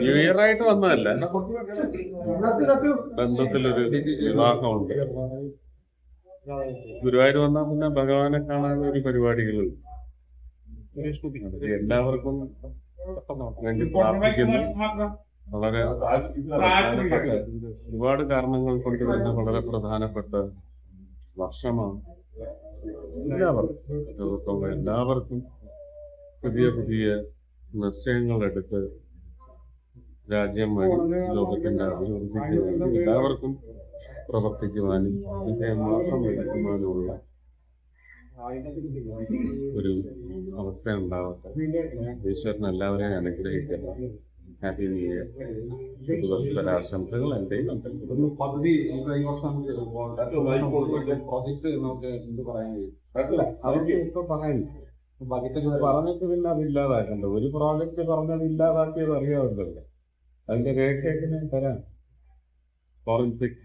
New year ആയിട്ട് വന്നതല്ല, ബന്ധത്തിലൊരു വിവാഹമുണ്ട്. ഗുരുവായൂർ വന്നാൽ പിന്നെ ഭഗവാനെ കാണാൻ ഒരു പരിപാടികൾ എല്ലാവർക്കും വേണ്ടി പ്രാർത്ഥിക്കുന്നു. വളരെ പ്രധാനപ്പെട്ട ഒരുപാട് കാരണങ്ങൾ കൊണ്ട് തന്നെ വളരെ പ്രധാനപ്പെട്ട വർഷമാണ്. എല്ലാവർക്കും പുതിയ പുതിയ നിശ്ചയങ്ങൾ എടുത്ത് രാജ്യം വഴി ലോകത്തിന്റെ അഭിവൃദ്ധിക്ക് വേണ്ടി എല്ലാവർക്കും പ്രവർത്തിക്കുവാനും വിജയം മാത്രം ലഭിക്കുവാനുമുള്ള ഒരു അവസ്ഥ ഉണ്ടാവട്ടെ. ഈശ്വരൻ എല്ലാവരെയും അനുഗ്രഹിക്കട്ടെ. Happy new year. പുതുവത്സരാശംസകൾ എന്റെയും പദ്ധതി ഈ വർഷം പ്രോജക്ട് നമുക്ക് എന്ത് പറയാൻ കഴിയും? അവർക്ക് ഇപ്പൊ പറയാനില്ല. ബജറ്റ് പറഞ്ഞിട്ട് പിന്നെ അത് ഇല്ലാതാക്കണ്ട. ഒരു പ്രോജക്റ്റ് പറഞ്ഞത് ഇല്ലാതാക്കിയത് അറിയാമല്ലോ. അതിന്റെ രേഖയൊക്കെ ഞാൻ തരാം. ഫോറൻസിക്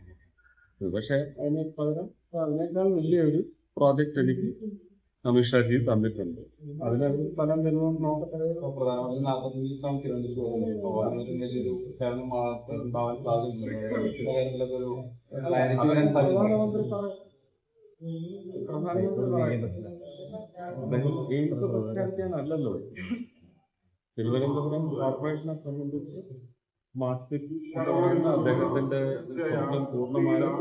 പക്ഷെ അതിന് പകരം അതിനേക്കാൾ വലിയൊരു പ്രോജക്റ്റ് എനിക്ക് അമിത്ഷാജി തന്നിട്ടുണ്ട്. അതിനൊരു സ്ഥലം വരുമെന്ന് നോക്കട്ടെ. പ്രധാനമന്ത്രി 40 ദിവസം തിരുവനന്തപുരം ഉണ്ടാവാൻ എയിംസ് പ്രഖ്യാപിക്കാനല്ലല്ലോ. തിരുവനന്തപുരം കോർപ്പറേഷനെ സംബന്ധിച്ച് സ്മാർട്ട് സിറ്റി എന്ന് പറയുന്ന അദ്ദേഹത്തിന്റെ സ്വപ്നം പൂർണ്ണമായും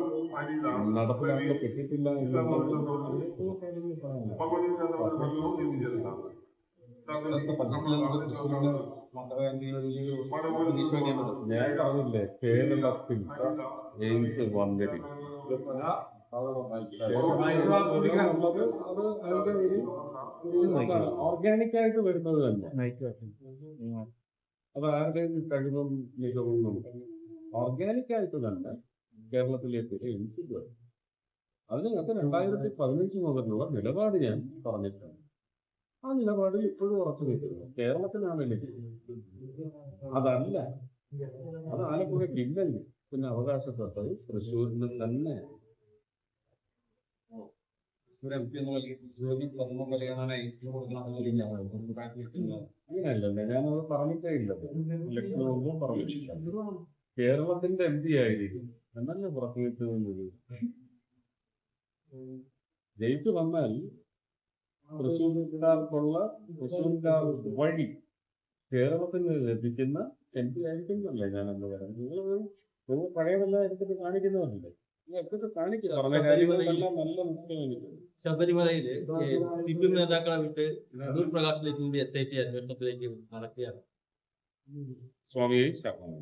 നടപ്പിലാക്കപ്പെട്ടിട്ടില്ല ഞാൻ പറഞ്ഞില്ലേ, കേരളത്തിൽ എയിംസ് വന്നിരിക്കും. ഓർഗാനിക് ആയിട്ട് വരുന്നത് തന്നെ. അത് ആരുടെയും കഴിവും മികവും ഓർഗാനിക് ആയിട്ട് തന്നെ കേരളത്തിലേക്ക് എയിംസ് വരും. അതിനകത്ത് 2015 മുതലുള്ള നിലപാട് ഞാൻ പറഞ്ഞിട്ടുണ്ട്. ആ നിലപാടിൽ ഇപ്പോഴും ഉറച്ചു നിൽക്കുന്നു. കേരളത്തിലാണ് എനിക്ക് അതല്ല, അത് ആലപ്പുഴയ്ക്കില്ലെങ്കിൽ പിന്നെ അവകാശപ്പെട്ടത് തൃശ്ശൂരിന് തന്നെ. അങ്ങനെയല്ലല്ലേ, ഞാനത് പറഞ്ഞിട്ടേ ഇല്ല. ലക്ഷ്മണൊന്നും പറഞ്ഞിട്ടില്ല. കേരളത്തിന്റെ MP ആയിരിക്കും എന്നല്ലേ പ്രസംഗിച്ചത്. ജയിച്ചു വന്നാൽ തൃശ്ശൂർക്കാർക്കുള്ള തൃശ്ശൂർക്കാർ വഴി കേരളത്തിന് ലഭിക്കുന്ന MP ആയിരിക്കും എന്നല്ലേ ഞാനെന്ന് പറയുന്നത്. നിങ്ങൾ പഴയതെല്ലാം എടുത്തിട്ട് കാണിക്കുന്നതല്ലേ. ശബരിമലയില് CPM നേതാക്കളെ വിട്ട് അടൂർ പ്രകാശിലേക്ക് SIT അന്വേഷണത്തിലേക്ക് നടക്കുകയാണ്. സ്വാമിയെ ശരണം.